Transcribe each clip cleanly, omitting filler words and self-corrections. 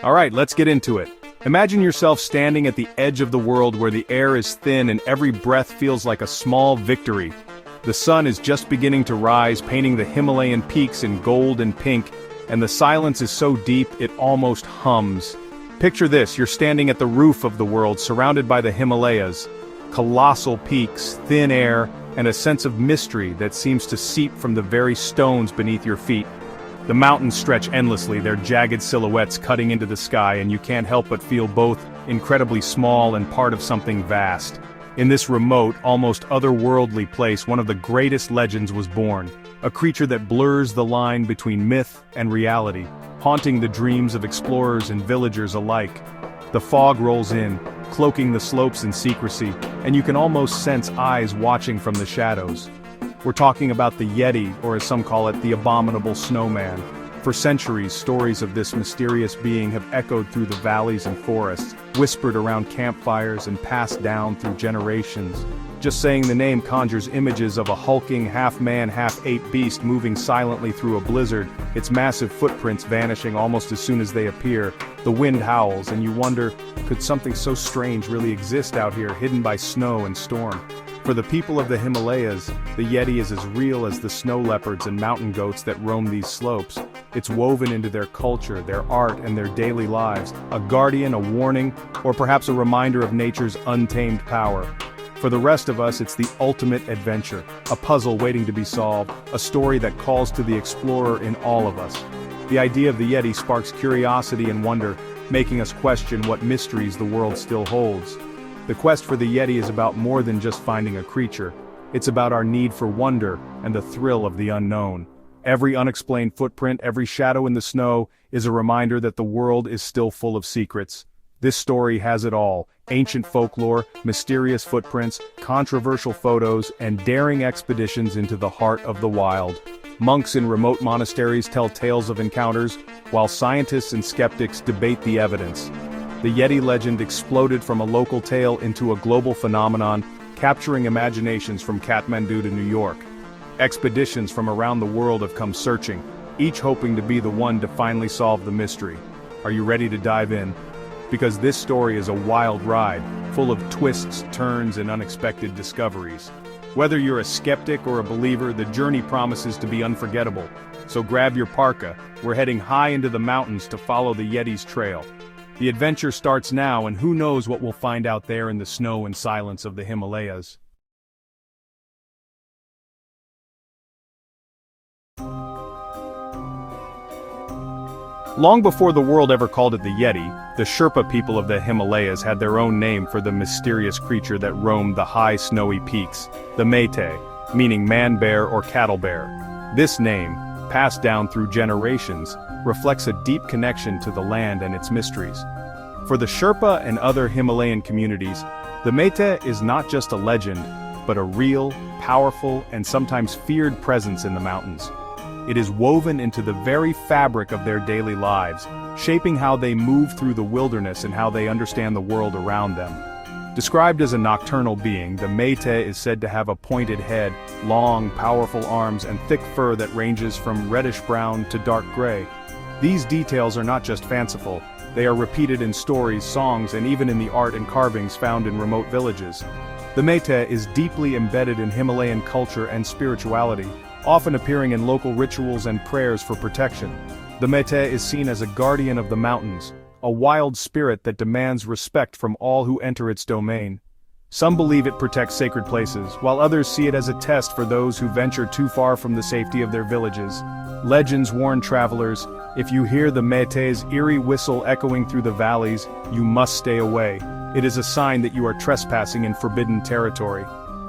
Alright, let's get into it. Imagine yourself standing at the edge of the world where the air is thin and every breath feels like a small victory. The sun is just beginning to rise, painting the Himalayan peaks in gold and pink, and the silence is so deep it almost hums. Picture this, you're standing at the roof of the world, surrounded by the Himalayas. Colossal peaks, thin air, and a sense of mystery that seems to seep from the very stones beneath your feet. The mountains stretch endlessly, their jagged silhouettes cutting into the sky, and you can't help but feel both incredibly small and part of something vast. In this remote, almost otherworldly place, one of the greatest legends was born. A creature that blurs the line between myth and reality, haunting the dreams of explorers and villagers alike. The fog rolls in, cloaking the slopes in secrecy, and you can almost sense eyes watching from the shadows. We're talking about the Yeti, or as some call it, the Abominable Snowman. For centuries, stories of this mysterious being have echoed through the valleys and forests, whispered around campfires and passed down through generations. Just saying the name conjures images of a hulking, half-man, half-ape beast moving silently through a blizzard, its massive footprints vanishing almost as soon as they appear. The wind howls, and you wonder, could something so strange really exist out here, hidden by snow and storm? For the people of the Himalayas, the Yeti is as real as the snow leopards and mountain goats that roam these slopes. It's woven into their culture, their art, and their daily lives, a guardian, a warning, or perhaps a reminder of nature's untamed power. For the rest of us, it's the ultimate adventure, a puzzle waiting to be solved, a story that calls to the explorer in all of us. The idea of the Yeti sparks curiosity and wonder, making us question what mysteries the world still holds. The quest for the Yeti is about more than just finding a creature. It's about our need for wonder and the thrill of the unknown. Every unexplained footprint, every shadow in the snow, is a reminder that the world is still full of secrets. This story has it all: ancient folklore, mysterious footprints, controversial photos, and daring expeditions into the heart of the wild. Monks in remote monasteries tell tales of encounters, while scientists and skeptics debate the evidence. The Yeti legend exploded from a local tale into a global phenomenon, capturing imaginations from Kathmandu to New York. Expeditions from around the world have come searching, each hoping to be the one to finally solve the mystery. Are you ready to dive in? Because this story is a wild ride, full of twists, turns, and unexpected discoveries. Whether you're a skeptic or a believer, the journey promises to be unforgettable. So grab your parka, we're heading high into the mountains to follow the Yeti's trail. The adventure starts now, and who knows what we'll find out there in the snow and silence of the Himalayas. Long before the world ever called it the Yeti, the Sherpa people of the Himalayas had their own name for the mysterious creature that roamed the high snowy peaks, the Métis, meaning man-bear or cattle bear. This name, passed down through generations, reflects a deep connection to the land and its mysteries. For the Sherpa and other Himalayan communities, the Métis is not just a legend, but a real, powerful, and sometimes feared presence in the mountains. It is woven into the very fabric of their daily lives, shaping how they move through the wilderness and how they understand the world around them. Described as a nocturnal being, the Métis is said to have a pointed head, long, powerful arms, and thick fur that ranges from reddish-brown to dark gray. These details are not just fanciful, they are repeated in stories, songs, and even in the art and carvings found in remote villages. The Métis is deeply embedded in Himalayan culture and spirituality, often appearing in local rituals and prayers for protection. The Métis is seen as a guardian of the mountains, a wild spirit that demands respect from all who enter its domain. Some believe it protects sacred places, while others see it as a test for those who venture too far from the safety of their villages. Legends warn travelers, if you hear the Métis' eerie whistle echoing through the valleys, you must stay away. It is a sign that you are trespassing in forbidden territory.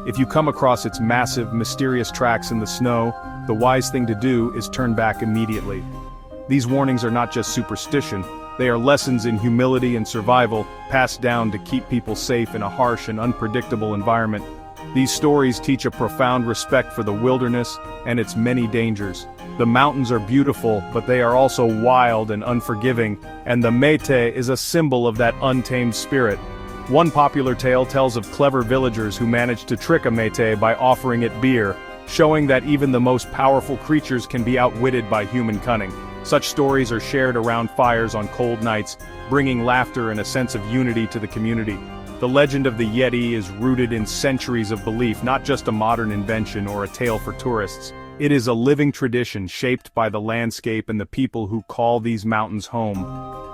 If you come across its massive, mysterious tracks in the snow, the wise thing to do is turn back immediately. These warnings are not just superstition, they are lessons in humility and survival, passed down to keep people safe in a harsh and unpredictable environment. These stories teach a profound respect for the wilderness and its many dangers. The mountains are beautiful, but they are also wild and unforgiving, and the Métis is a symbol of that untamed spirit. One popular tale tells of clever villagers who managed to trick a Métis by offering it beer, showing that even the most powerful creatures can be outwitted by human cunning. Such stories are shared around fires on cold nights, bringing laughter and a sense of unity to the community. The legend of the Yeti is rooted in centuries of belief, not just a modern invention or a tale for tourists. It is a living tradition shaped by the landscape and the people who call these mountains home.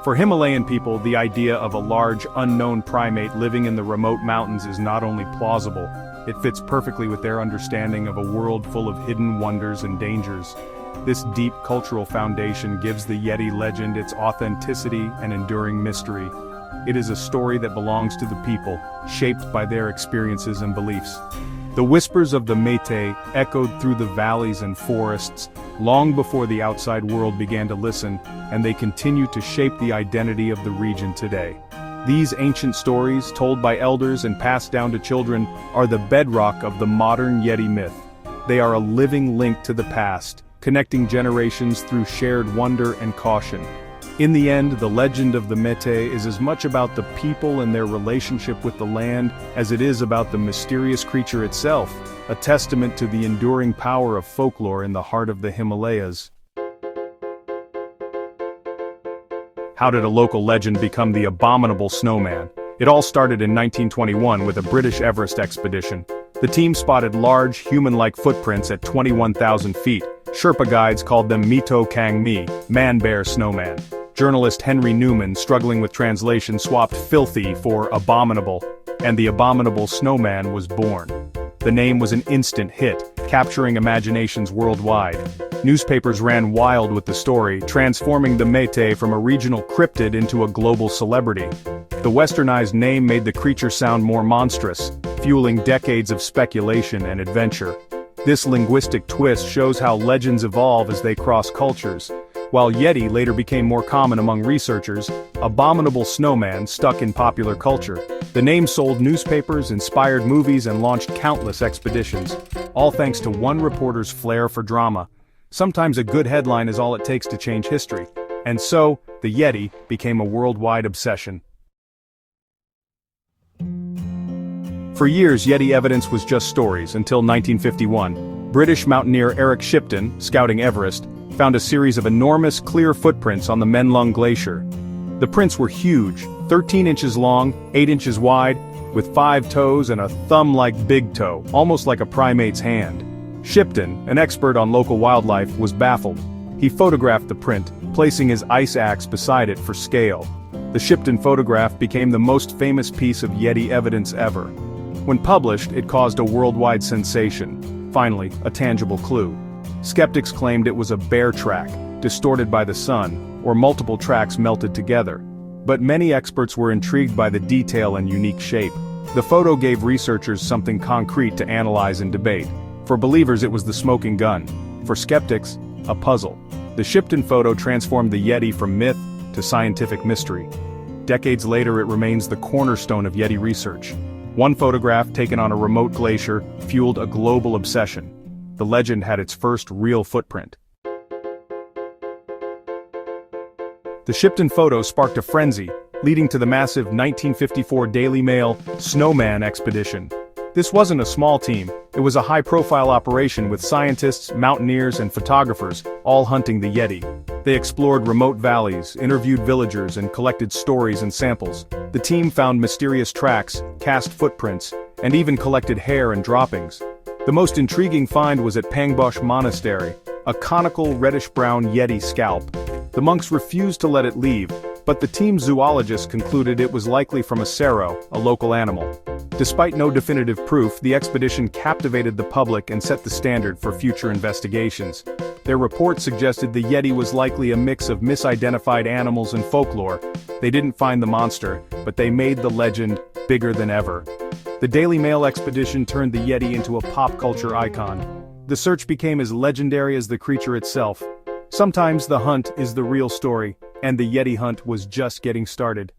For Himalayan people, the idea of a large, unknown primate living in the remote mountains is not only plausible, it fits perfectly with their understanding of a world full of hidden wonders and dangers. This deep cultural foundation gives the Yeti legend its authenticity and enduring mystery. It is a story that belongs to the people, shaped by their experiences and beliefs. The whispers of the Métis echoed through the valleys and forests, long before the outside world began to listen, and they continue to shape the identity of the region today. These ancient stories, told by elders and passed down to children, are the bedrock of the modern Yeti myth. They are a living link to the past, connecting generations through shared wonder and caution. In the end, the legend of the Métis is as much about the people and their relationship with the land as it is about the mysterious creature itself, a testament to the enduring power of folklore in the heart of the Himalayas. How did a local legend become the Abominable Snowman? It all started in 1921 with a British Everest expedition. The team spotted large, human-like footprints at 21,000 feet. Sherpa guides called them Mito Kang Mi, man-bear snowman. Journalist Henry Newman, struggling with translation, swapped filthy for abominable, and the Abominable Snowman was born. The name was an instant hit, capturing imaginations worldwide. Newspapers ran wild with the story, transforming the Métis from a regional cryptid into a global celebrity. The westernized name made the creature sound more monstrous, fueling decades of speculation and adventure. This linguistic twist shows how legends evolve as they cross cultures. While Yeti later became more common among researchers, Abominable Snowman stuck in popular culture. The name sold newspapers, inspired movies, and launched countless expeditions, all thanks to one reporter's flair for drama. Sometimes a good headline is all it takes to change history. And so, the Yeti became a worldwide obsession. For years, Yeti evidence was just stories, until 1951. British mountaineer Eric Shipton, scouting Everest, found a series of enormous, clear footprints on the Menlung Glacier. The prints were huge, 13 inches long, 8 inches wide, with 5 toes and a thumb-like big toe, almost like a primate's hand. Shipton, an expert on local wildlife, was baffled. He photographed the print, placing his ice axe beside it for scale. The Shipton photograph became the most famous piece of Yeti evidence ever. When published, it caused a worldwide sensation. Finally, a tangible clue. Skeptics claimed it was a bear track, distorted by the sun, or multiple tracks melted together. But many experts were intrigued by the detail and unique shape. The photo gave researchers something concrete to analyze and debate. For believers, it was the smoking gun. For skeptics, a puzzle. The Shipton photo transformed the Yeti from myth to scientific mystery. Decades later, it remains the cornerstone of Yeti research. One photograph, taken on a remote glacier, fueled a global obsession. The legend had its first real footprint. The Shipton photo sparked a frenzy, leading to the massive 1954 Daily Mail Snowman expedition. This wasn't a small team, it was a high-profile operation with scientists, mountaineers, and photographers, all hunting the Yeti. They explored remote valleys, interviewed villagers, and collected stories and samples. The team found mysterious tracks, cast footprints, and even collected hair and droppings. The most intriguing find was at Pangbosh Monastery, a conical reddish-brown Yeti scalp. The monks refused to let it leave, but the team's zoologist concluded it was likely from a sero, a local animal. Despite no definitive proof, the expedition captivated the public and set the standard for future investigations. Their report suggested the Yeti was likely a mix of misidentified animals and folklore. They didn't find the monster, but they made the legend bigger than ever. The Daily Mail expedition turned the Yeti into a pop culture icon. The search became as legendary as the creature itself. Sometimes the hunt is the real story, and the Yeti hunt was just getting started.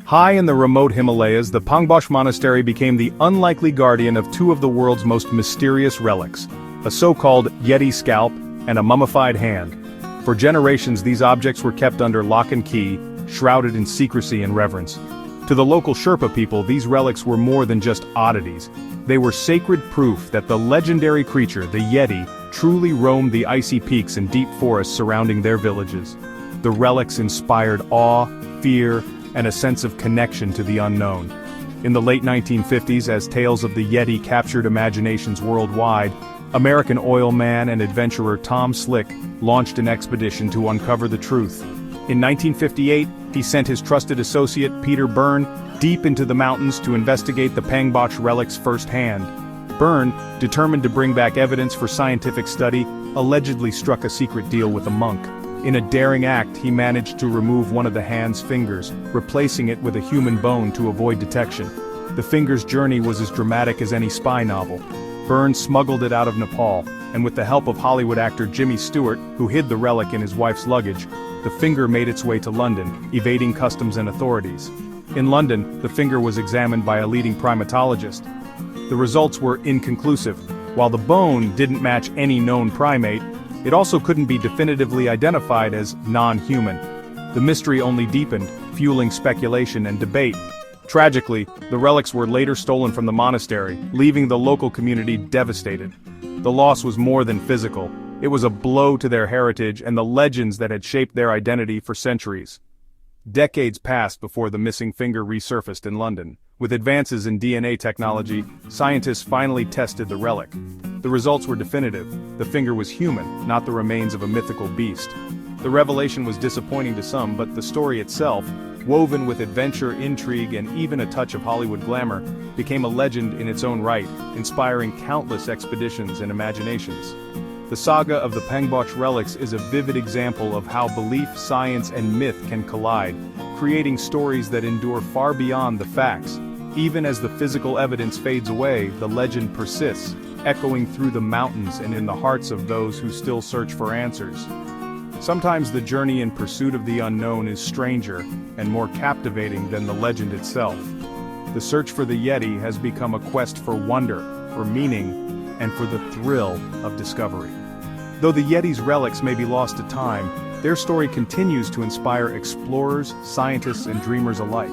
High in the remote Himalayas, the Pangbosh Monastery became the unlikely guardian of two of the world's most mysterious relics, a so-called Yeti scalp and a mummified hand. For generations, these objects were kept under lock and key, shrouded in secrecy and reverence. To the local Sherpa people, these relics were more than just oddities. They were sacred proof that the legendary creature, the Yeti, truly roamed the icy peaks and deep forests surrounding their villages. The relics inspired awe, fear, and a sense of connection to the unknown. In the late 1950s, as tales of the Yeti captured imaginations worldwide, American oil man and adventurer Tom Slick launched an expedition to uncover the truth. In 1958, he sent his trusted associate Peter Byrne deep into the mountains to investigate the Pangboch relics firsthand. Byrne, determined to bring back evidence for scientific study, allegedly struck a secret deal with a monk. In a daring act, he managed to remove one of the hand's fingers, replacing it with a human bone to avoid detection. The finger's journey was as dramatic as any spy novel. Byrne smuggled it out of Nepal, and with the help of Hollywood actor Jimmy Stewart, who hid the relic in his wife's luggage, the finger made its way to London, evading customs and authorities. In London, the finger was examined by a leading primatologist. The results were inconclusive. While the bone didn't match any known primate, it also couldn't be definitively identified as non-human. The mystery only deepened, fueling speculation and debate. Tragically, the relics were later stolen from the monastery, leaving the local community devastated. The loss was more than physical. It was a blow to their heritage and the legends that had shaped their identity for centuries. Decades passed before the missing finger resurfaced in London. With advances in DNA technology, scientists finally tested the relic. The results were definitive. The finger was human, not the remains of a mythical beast. The revelation was disappointing to some, but the story itself, woven with adventure, intrigue, and even a touch of Hollywood glamour, became a legend in its own right, inspiring countless expeditions and imaginations. The saga of the Pangboch relics is a vivid example of how belief, science, and myth can collide, creating stories that endure far beyond the facts. Even as the physical evidence fades away, the legend persists, echoing through the mountains and in the hearts of those who still search for answers. Sometimes the journey in pursuit of the unknown is stranger and more captivating than the legend itself. The search for the Yeti has become a quest for wonder, for meaning, and for the thrill of discovery. Though the Yeti's relics may be lost to time, their story continues to inspire explorers, scientists, and dreamers alike.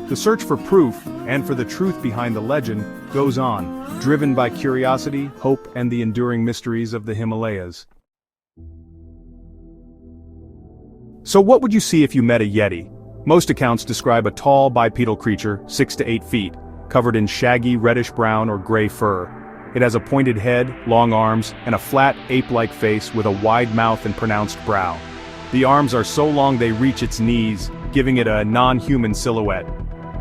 The search for proof, and for the truth behind the legend, goes on, driven by curiosity, hope, and the enduring mysteries of the Himalayas. So what would you see if you met a Yeti? Most accounts describe a tall bipedal creature, 6 to 8 feet, covered in shaggy reddish-brown or gray fur. It has a pointed head, long arms, and a flat, ape-like face with a wide mouth and pronounced brow. The arms are so long they reach its knees, giving it a non-human silhouette.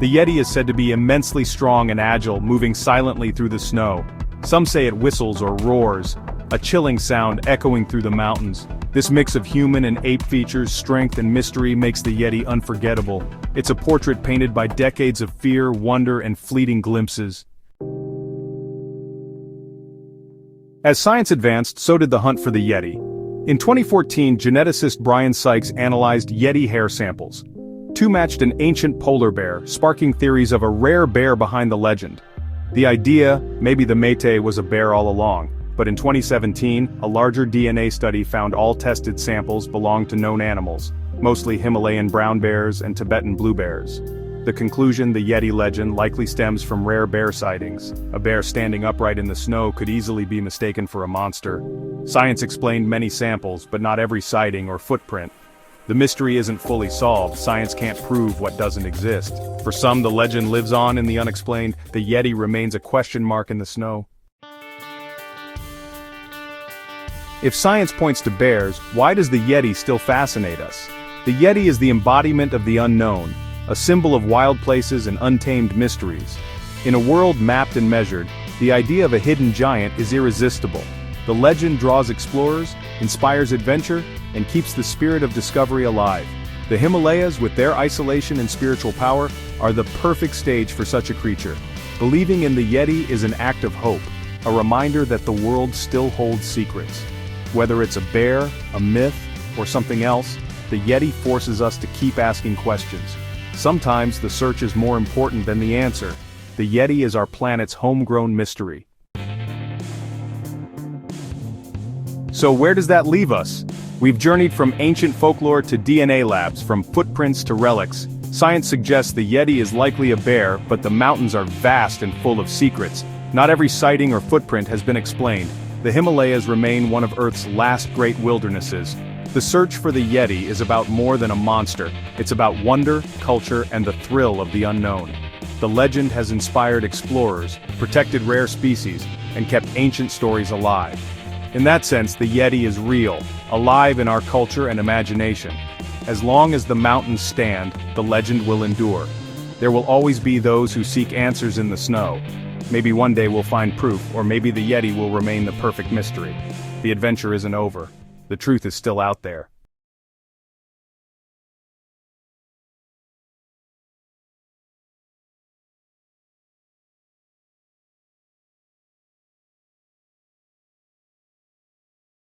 The Yeti is said to be immensely strong and agile, moving silently through the snow. Some say it whistles or roars, a chilling sound echoing through the mountains. This mix of human and ape features, strength and mystery makes the Yeti unforgettable. It's a portrait painted by decades of fear, wonder, and fleeting glimpses. As science advanced, so did the hunt for the Yeti. In 2014, geneticist Brian Sykes analyzed Yeti hair samples. Two matched an ancient polar bear, sparking theories of a rare bear behind the legend. The idea, maybe the Métis was a bear all along, but in 2017, a larger DNA study found all tested samples belonged to known animals, mostly Himalayan brown bears and Tibetan blue bears. The conclusion, the Yeti legend, likely stems from rare bear sightings. A bear standing upright in the snow could easily be mistaken for a monster. Science explained many samples, but not every sighting or footprint. The mystery isn't fully solved. Science can't prove what doesn't exist. For some, the legend lives on in the unexplained. The Yeti remains a question mark in the snow. If science points to bears, why does the Yeti still fascinate us? The Yeti is the embodiment of the unknown, a symbol of wild places and untamed mysteries. In a world mapped and measured, the idea of a hidden giant is irresistible. The legend draws explorers, inspires adventure, and keeps the spirit of discovery alive. The Himalayas, with their isolation and spiritual power, are the perfect stage for such a creature. Believing in the Yeti is an act of hope, a reminder that the world still holds secrets. Whether it's a bear, a myth, or something else, the Yeti forces us to keep asking questions. Sometimes the search is more important than the answer. The Yeti is our planet's homegrown mystery. So where does that leave us? We've journeyed from ancient folklore to DNA labs, from footprints to relics. Science suggests the Yeti is likely a bear, but the mountains are vast and full of secrets. Not every sighting or footprint has been explained. The Himalayas remain one of Earth's last great wildernesses. The search for the Yeti is about more than a monster. It's about wonder, culture, and the thrill of the unknown. The legend has inspired explorers, protected rare species, and kept ancient stories alive. In that sense, the Yeti is real, alive in our culture and imagination. As long as the mountains stand, the legend will endure. There will always be those who seek answers in the snow. Maybe one day we'll find proof, or maybe the Yeti will remain the perfect mystery. The adventure isn't over. The truth is still out there.